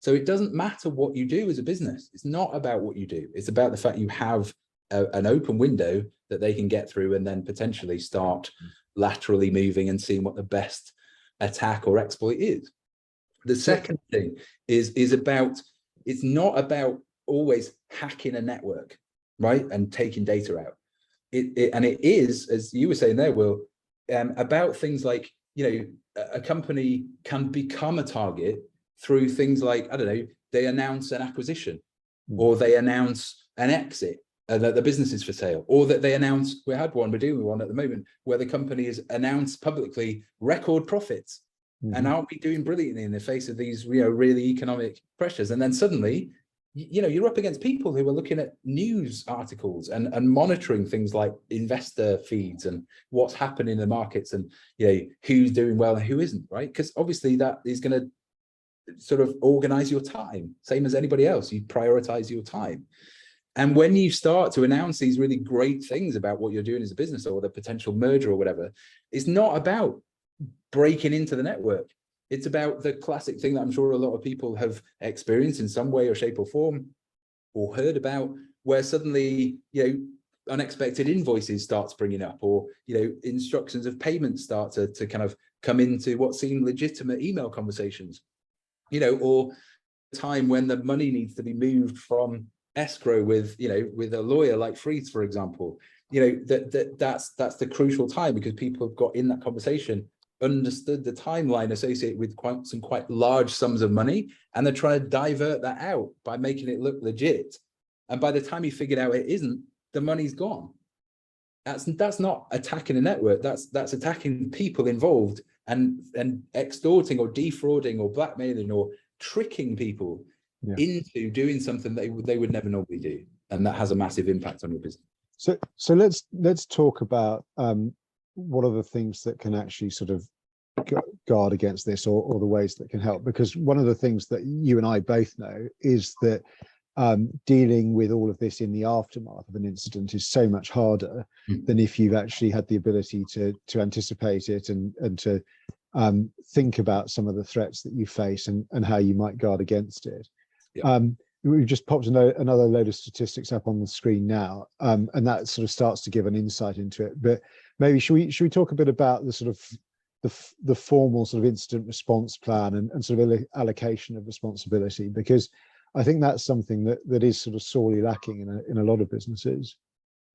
So it doesn't matter what you do as a business. It's not about what you do. It's about the fact you have an open window that they can get through and then potentially start laterally moving and seeing what the best attack or exploit is. The second thing is about, it's not about always hacking a network, right, and taking data out. And it is, as you were saying there, Will, about things like, a company can become a target through things like, I don't know, they announce an acquisition, or they announce an exit, that the business is for sale, or that they announce, we're doing one at the moment, where the company has announced publicly record profits. And aren't we doing brilliantly in the face of these, really economic pressures? And then suddenly, you're up against people who are looking at news articles and monitoring things like investor feeds and what's happening in the markets and, who's doing well and who isn't, right? Because obviously that is going to sort of organize your time, same as anybody else. You prioritize your time. And when you start to announce these really great things about what you're doing as a business or the potential merger or whatever, it's not about breaking into the network. It's about the classic thing that I'm sure a lot of people have experienced in some way or shape or form, or heard about, where suddenly, unexpected invoices start springing up, or, instructions of payment start to kind of come into what seem legitimate email conversations, or time when the money needs to be moved from escrow with a lawyer like Freeths, for example. That's the crucial time, because people have got in that conversation, understood the timeline associated with quite large sums of money, and they're trying to divert that out by making it look legit. And by the time you figured out it isn't, the money's gone. That's not attacking a network. That's attacking people involved and extorting or defrauding or blackmailing or tricking people into doing something they would never normally do, and that has a massive impact on your business. So let's talk about what are the things that can actually sort of guard against this, or the ways that can help, because one of the things that you and I both know is that dealing with all of this in the aftermath of an incident is so much harder than if you've actually had the ability to anticipate it and to think about some of the threats that you face and how you might guard against it. We've just popped another load of statistics up on the screen now, and that sort of starts to give an insight into it. But maybe should we talk a bit about the sort of the formal sort of incident response plan and sort of allocation of responsibility, because I think that's something that is sort of sorely lacking in a lot of businesses.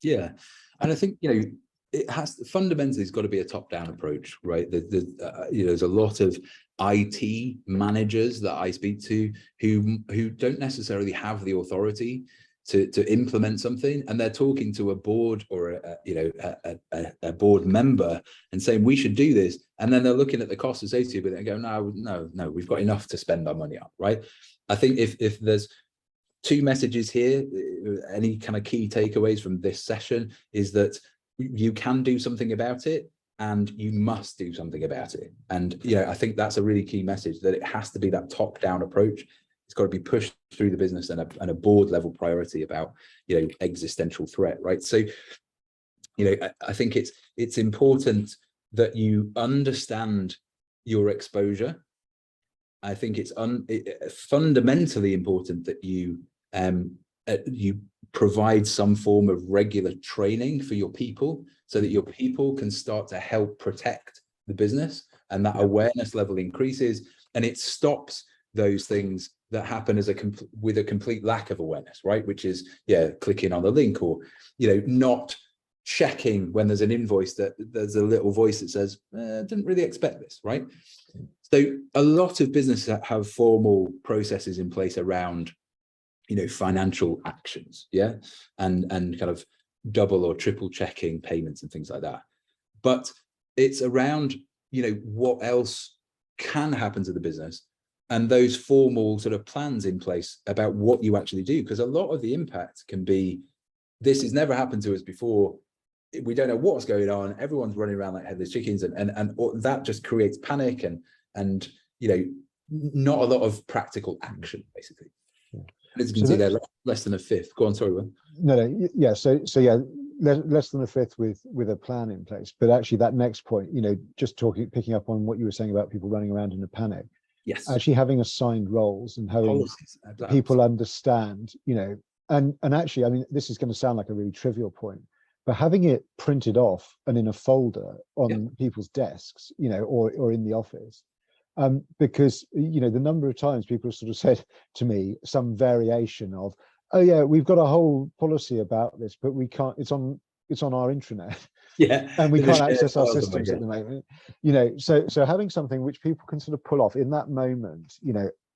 Yeah, and I think it has fundamentally, it's got to be a top-down approach, right? There's a lot of IT managers that I speak to who don't necessarily have the authority to implement something, and they're talking to a board or a board member and saying we should do this, and then they're looking at the costs associated with it and go, no, we've got enough to spend our money on, right? I think if there's two messages here, any kind of key takeaways from this session is that you can do something about it, and you must do something about it. And I think that's a really key message, that it has to be that top-down approach. It's got to be pushed through the business and a board level priority about existential threat, right? So I think it's important that you understand your exposure. I think it's fundamentally important that you provide some form of regular training for your people, so that your people can start to help protect the business, and that awareness level increases, and it stops those things that happen with a complete lack of awareness, right? Which is clicking on the link, or not checking when there's an invoice that there's a little voice that says didn't really expect this, right? So a lot of businesses have formal processes in place around financial actions, and kind of double or triple checking payments and things like that. But it's around, what else can happen to the business, and those formal sort of plans in place about what you actually do, because a lot of the impact can be, this has never happened to us before, we don't know what's going on, everyone's running around like headless chickens, and that just creates panic and not a lot of practical action, basically. As you can see, they're less than a fifth. Go on, sorry, Will. No, yeah. So yeah, less than a fifth with a plan in place. But actually, that next point, just picking up on what you were saying about people running around in a panic. Yes. Actually, having assigned roles and having policies, people understand, and actually, I mean, this is going to sound like a really trivial point, but having it printed off and in a folder on people's desks, or in the office. Because the number of times people have sort of said to me some variation of, oh yeah, we've got a whole policy about this, but we can't, it's on our intranet, and we can't access our systems at the moment, so having something which people can sort of pull off in that moment,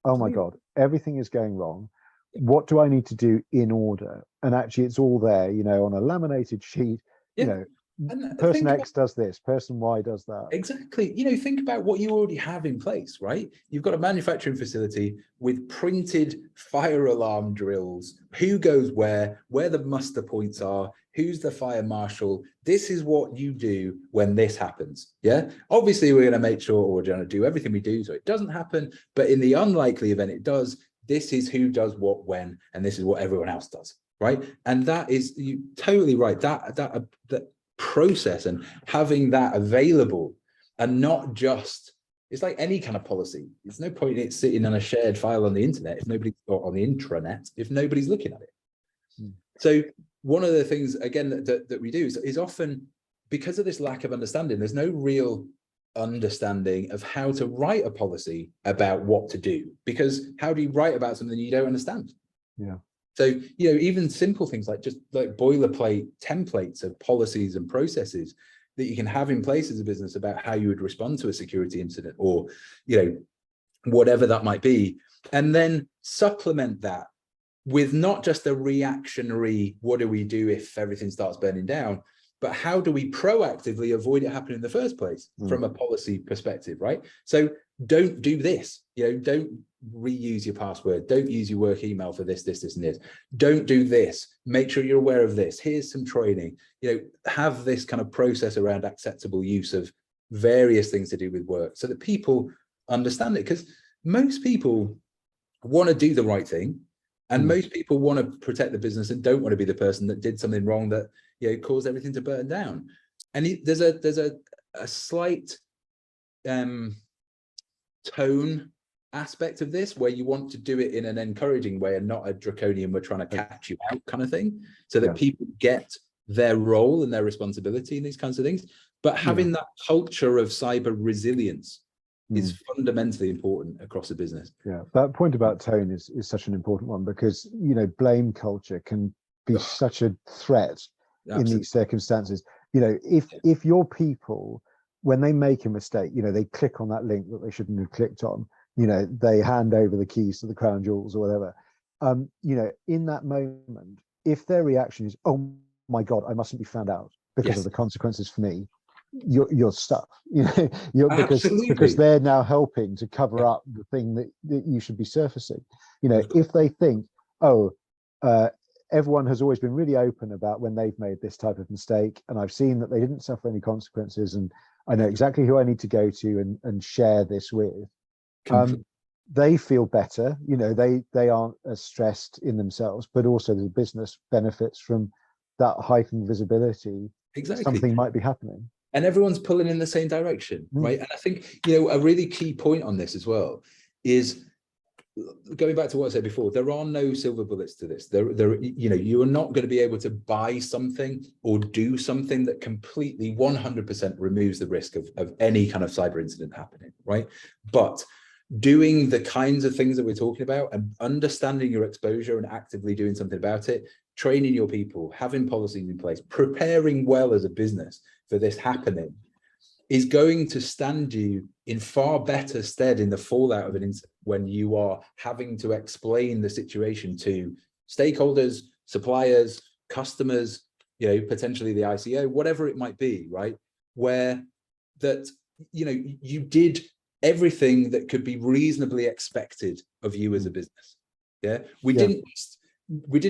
oh my god, everything is going wrong, what do I need to do in order? And actually it's all there, on a laminated sheet, and person X does this, person Y does that. Exactly. Think about what you already have in place, right? You've got a manufacturing facility with printed fire alarm drills, who goes where the muster points are, who's the fire marshal. This is what you do when this happens. Yeah. Obviously, we're going to make sure, we're going to do everything we do so it doesn't happen. But in the unlikely event it does, this is who does what when, and this is what everyone else does. Right. And that is, you totally right. That process and having that available, and not just, it's like any kind of policy, there's no point in it sitting on a shared file on the internet if nobody, or on the intranet, if nobody's looking at it. So one of the things again that we do is often, because of this lack of understanding, there's no real understanding of how to write a policy about what to do, because how do you write about something you don't understand? So, even simple things like just like boilerplate templates of policies and processes that you can have in place as a business about how you would respond to a security incident, or, whatever that might be. And then supplement that with not just a reactionary, what do we do if everything starts burning down, but how do we proactively avoid it happening in the first place from a policy perspective, right? So don't do this, don't reuse your password, don't use your work email for this, and this, don't do this, make sure you're aware of this, here's some training, have this kind of process around acceptable use of various things to do with work so that people understand it, because most people want to do the right thing, and most people want to protect the business and don't want to be the person that did something wrong that caused everything to burn down. And there's a slight tone aspect of this where you want to do it in an encouraging way and not a draconian, we're trying to catch you out kind of thing, so that people get their role and their responsibility in these kinds of things. But having that culture of cyber resilience is fundamentally important across a business. That point about tone is such an important one, because blame culture can be such a threat in these circumstances. If your people, when they make a mistake, they click on that link that they shouldn't have clicked on, they hand over the keys to the crown jewels or whatever, in that moment, if their reaction is, oh my god, I mustn't be found out because of the consequences for me, you're stuck, because they're now helping to cover up the thing that you should be surfacing. If they think, everyone has always been really open about when they've made this type of mistake, and I've seen that they didn't suffer any consequences, and I know exactly who I need to go to and share this with, they feel better, they aren't as stressed in themselves, but also the business benefits from that heightened visibility. Something might be happening. And everyone's pulling in the same direction, right? And I think, a really key point on this as well is, going back to what I said before, there are no silver bullets to this. You are not going to be able to buy something or do something that completely 100% removes the risk of any kind of cyber incident happening, right? But doing the kinds of things that we're talking about and understanding your exposure and actively doing something about it, training your people, having policies in place, preparing well as a business for this happening, is going to stand you in far better stead in the fallout of an incident when you are having to explain the situation to stakeholders, suppliers, customers, potentially the ICO, whatever it might be, right? Where that, you did everything that could be reasonably expected of you as a business. Yeah, we didn't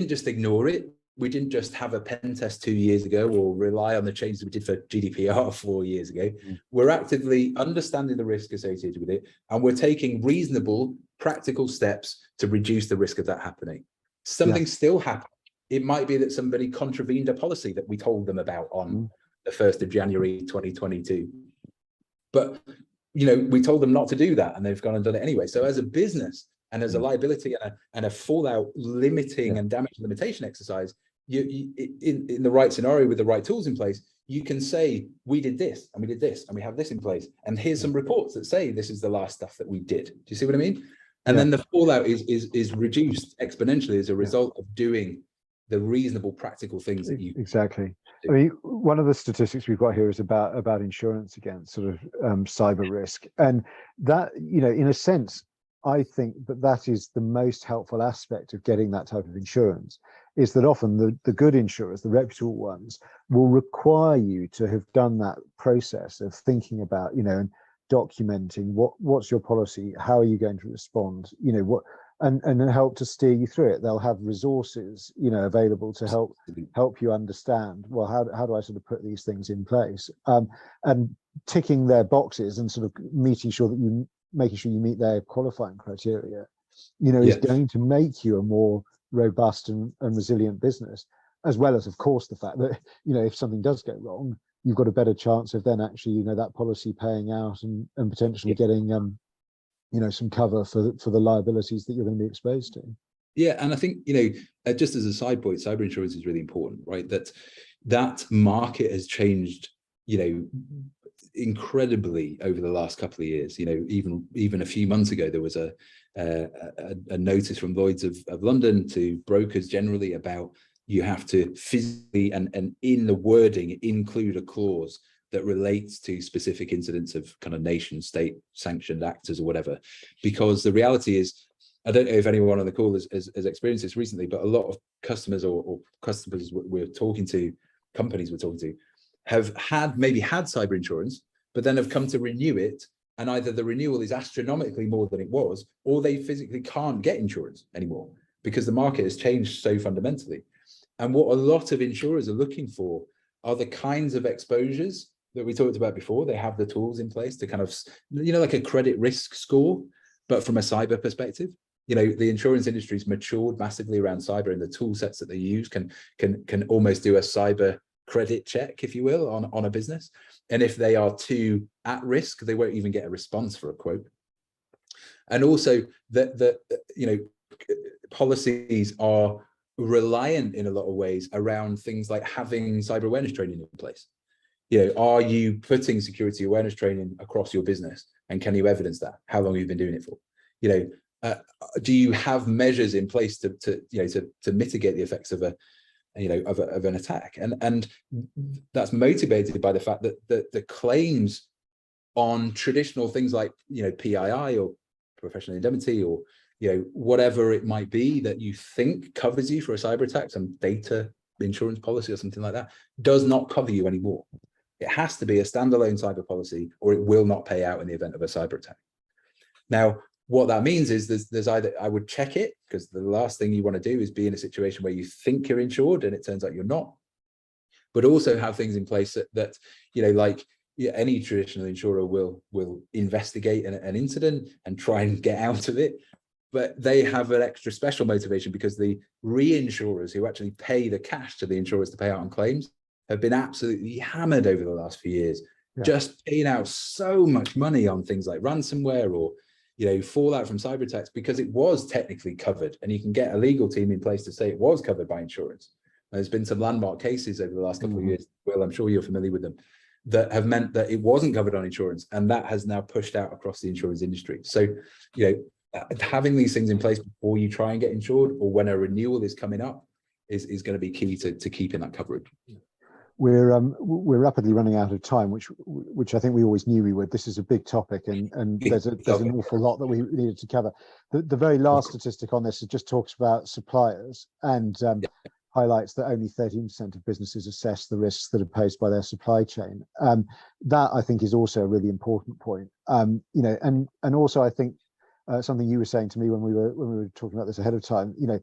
just ignore it. We didn't just have a pen test 2 years ago or rely on the changes we did for GDPR 4 years ago. We're actively understanding the risk associated with it, and we're taking reasonable, practical steps to reduce the risk of that happening. Something still happened. It might be that somebody contravened a policy that we told them about on the 1st of January 2022. But, we told them not to do that, and they've gone and done it anyway. So as a business and as a liability and a fallout limiting and damage limitation exercise, you in the right scenario with the right tools in place, you can say, we did this and we did this and we have this in place, and here's some reports that say this is the last stuff that we did. Do you see what I mean? And then the fallout is reduced exponentially as a result of doing the reasonable practical things that you exactly. I mean, one of the statistics we've got here is about insurance against sort of cyber risk, and that, in a sense, I think that is the most helpful aspect of getting that type of insurance, is that often the good insurers, the reputable ones, will require you to have done that process of thinking about, and documenting what's your policy, how are you going to respond, and help to steer you through it. They'll have resources, available to help you understand, well, how do I sort of put these things in place, and ticking their boxes and sort of making sure you meet their qualifying criteria, is going to make you a more robust and resilient business, as well as, of course, the fact that, if something does go wrong, you've got a better chance of then actually, that policy paying out and potentially getting, some cover for the liabilities that you're going to be exposed to. Yeah, and I think, just as a side point, cyber insurance is really important, right? That market has changed, incredibly over the last couple of years. Even a few months ago, there was a notice from Lloyd's of London to brokers generally about, you have to physically and in the wording include a clause that relates to specific incidents of kind of nation state sanctioned actors or whatever, because the reality is, I don't know if anyone on the call has experienced this recently, but a lot of customers or customers we're talking to, companies we're talking to, have maybe had cyber insurance, but then have come to renew it, and either the renewal is astronomically more than it was, or they physically can't get insurance anymore because the market has changed so fundamentally. And what a lot of insurers are looking for are the kinds of exposures that we talked about before. They have the tools in place to kind of, like a credit risk score, but from a cyber perspective. The insurance industry's matured massively around cyber, and the tool sets that they use can almost do a cyber credit check, if you will, on a business. And if they are too at risk, they won't even get a response for a quote. And also that policies are reliant in a lot of ways around things like having cyber awareness training in place. Are you putting security awareness training across your business, and can you evidence that? How long have you been doing it for? Do you have measures in place to mitigate the effects of an attack? And that's motivated by the fact that the claims on traditional things like PII or professional indemnity or whatever it might be that you think covers you for a cyber attack, some data insurance policy or something like that, does not cover you anymore. It has to be a standalone cyber policy, or it will not pay out in the event of a cyber attack. Now, what that means is there's either, I would check it, because the last thing you want to do is be in a situation where you think you're insured and it turns out you're not, but also have things in place that like any traditional insurer will investigate an incident and try and get out of it. But they have an extra special motivation because the reinsurers who actually pay the cash to the insurers to pay out on claims have been absolutely hammered over the last few years, just paying out so much money on things like ransomware or fallout from cyber attacks, because it was technically covered, and you can get a legal team in place to say it was covered by insurance. There's been some landmark cases over the last couple of years, well, I'm sure you're familiar with them, that have meant that it wasn't covered on insurance, and that has now pushed out across the insurance industry. So having these things in place before you try and get insured, or when a renewal is coming up, is going to be key to keeping that coverage. we're rapidly running out of time, which I think we always knew we would. This is a big topic, and there's an awful lot that we needed to cover. The very last statistic on this just talks about suppliers and highlights that only 13% of businesses assess the risks that are posed by their supply chain. That I think is also a really important point. You know, and also I think something you were saying to me when we were talking about this ahead of time. You know,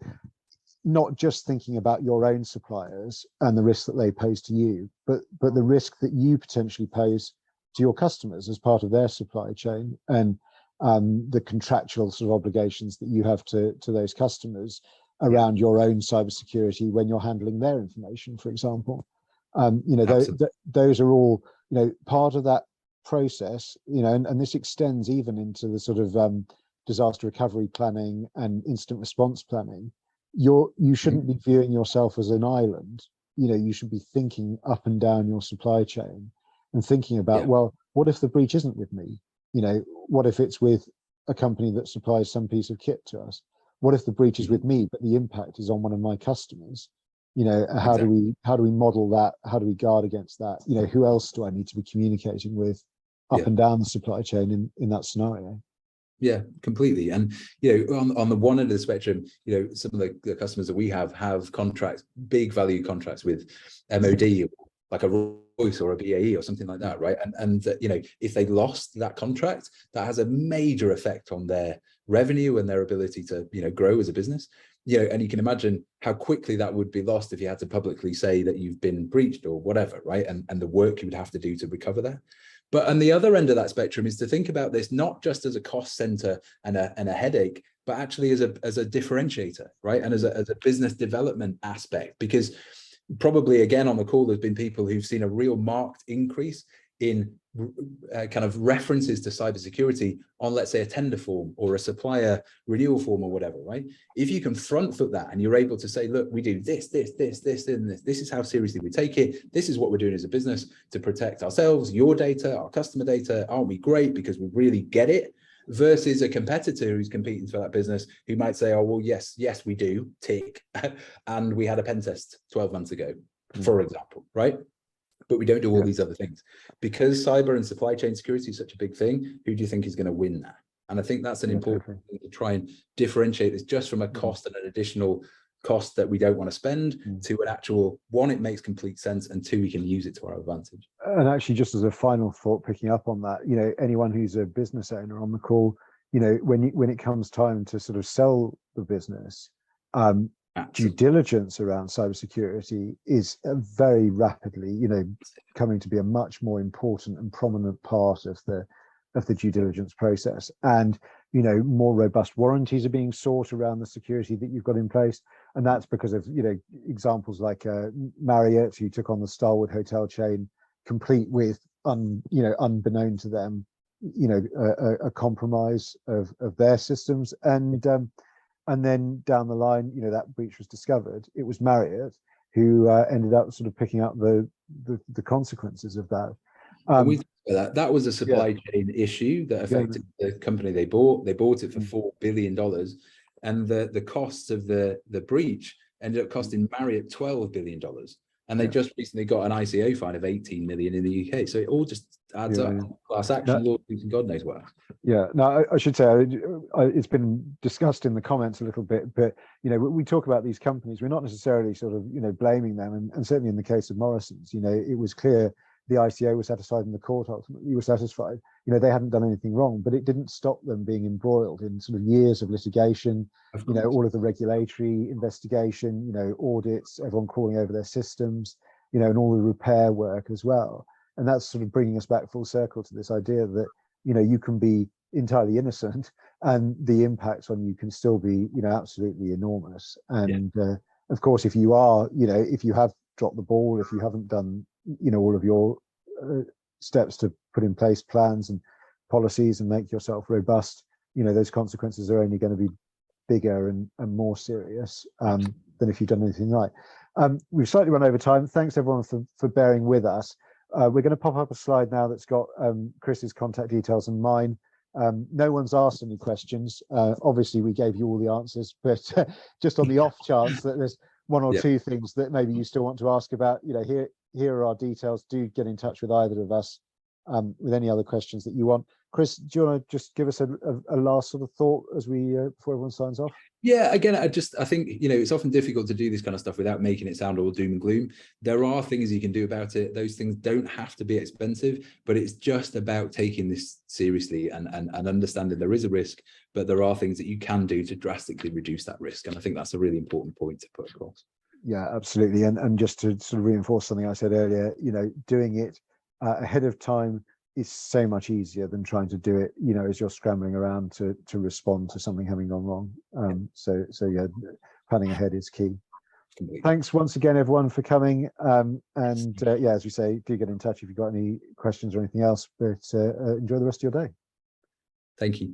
not just thinking about your own suppliers and the risk that they pose to you, but the risk that you potentially pose to your customers as part of their supply chain, and the contractual sort of obligations that you have to those customers around your own cybersecurity when you're handling their information, for example. You know, those are all, you know, part of that process, you know, and this extends even into the sort of disaster recovery planning and incident response planning. You shouldn't be viewing yourself as an island. You know, you should be thinking up and down your supply chain and thinking about, well, what if the breach isn't with me? You know, what if it's with a company that supplies some piece of kit to us? What if the breach is with me, but the impact is on one of my customers? You know, how do we model that? How do we guard against that? You know, who else do I need to be communicating with up and down the supply chain in that scenario? Yeah, completely. And, you know, on the one end of the spectrum, you know, some of the customers that we have contracts, big value contracts with MOD, like a Royce or a BAE or something like that, right? And you know, if they lost that contract, that has a major effect on their revenue and their ability to, you know, grow as a business. You know, and you can imagine how quickly that would be lost if you had to publicly say that you've been breached or whatever, right? And the work you would have to do to recover that. But on the other end of that spectrum is to think about this not just as a cost center and a headache, but actually as a differentiator, right? And as a business development aspect, because probably again on the call, there's been people who've seen a real marked increase in kind of references to cybersecurity on, let's say, a tender form or a supplier renewal form or whatever, right? If you can front foot that and you're able to say, look, we do this, and this. This is how seriously we take it. This is what we're doing as a business to protect ourselves, your data, our customer data. Aren't we great because we really get it? Versus a competitor who's competing for that business who might say, oh, well, yes, we do, tick. And we had a pen test 12 months ago, for example, right? But we don't do all these other things. Because cyber and supply chain security is such a big thing, who do you think is going to win that? And I think that's an important thing to try and differentiate this just from a cost and an additional cost that we don't want to spend to an actual, one, it makes complete sense, and two, we can use it to our advantage. And actually, just as a final thought, picking up on that, you know, anyone who's a business owner on the call, you know, when it comes time to sort of sell the business, due diligence around cybersecurity is very rapidly, you know, coming to be a much more important and prominent part of the due diligence process. And, you know, more robust warranties are being sought around the security that you've got in place. And that's because of, you know, examples like Marriott, who took on the Starwood hotel chain, complete with, unbeknown to them, you know, a compromise of their systems. And then down the line, you know, that breach was discovered. It was Marriott who ended up sort of picking up the consequences of that. That was a supply chain issue that affected the company they bought. They bought it for $4 billion, and the costs of the breach ended up costing Marriott $12 billion. And they just recently got an ICO fine of 18 million in the UK. So it all just adds up. Class action lawsuits and God knows what. Yeah. Now, I should say it's been discussed in the comments a little bit, but, you know, we talk about these companies, we're not necessarily sort of, you know, blaming them. And certainly in the case of Morrison's, you know, it was clear the ICO was satisfied and the court ultimately was satisfied. You know, they hadn't done anything wrong, but it didn't stop them being embroiled in sort of years of litigation, you know, all of the regulatory investigation, you know, audits, everyone crawling over their systems, you know, and all the repair work as well. And that's sort of bringing us back full circle to this idea that, you know, you can be entirely innocent and the impact on you can still be, you know, absolutely enormous. And of course, if you are, you know, if you have dropped the ball, if you haven't done, you know, all of your steps to put in place plans and policies and make yourself robust, you know, those consequences are only going to be bigger and more serious than if you've done anything right. We've slightly run over time. Thanks everyone for bearing with us. We're going to pop up a slide now that's got Chris's contact details and mine. No one's asked any questions. Obviously, we gave you all the answers, but just on the off chance that there's one or two things that maybe you still want to ask about, you know, here are our details. Do get in touch with either of us with any other questions that you want. Chris, do you want to just give us a last sort of thought as we before everyone signs off? Yeah, again, I think, it's often difficult to do this kind of stuff without making it sound all doom and gloom. There are things you can do about it. Those things don't have to be expensive, but it's just about taking this seriously and understanding there is a risk, but there are things that you can do to drastically reduce that risk. And I think that's a really important point to put across. Yeah, absolutely. And just to sort of reinforce something I said earlier, doing it ahead of time is so much easier than trying to do it, as you're scrambling around to respond to something having gone wrong. So yeah, planning ahead is key. Completely. Thanks once again, everyone, for coming. Yeah, as we say, do get in touch if you've got any questions or anything else, but enjoy the rest of your day. Thank you.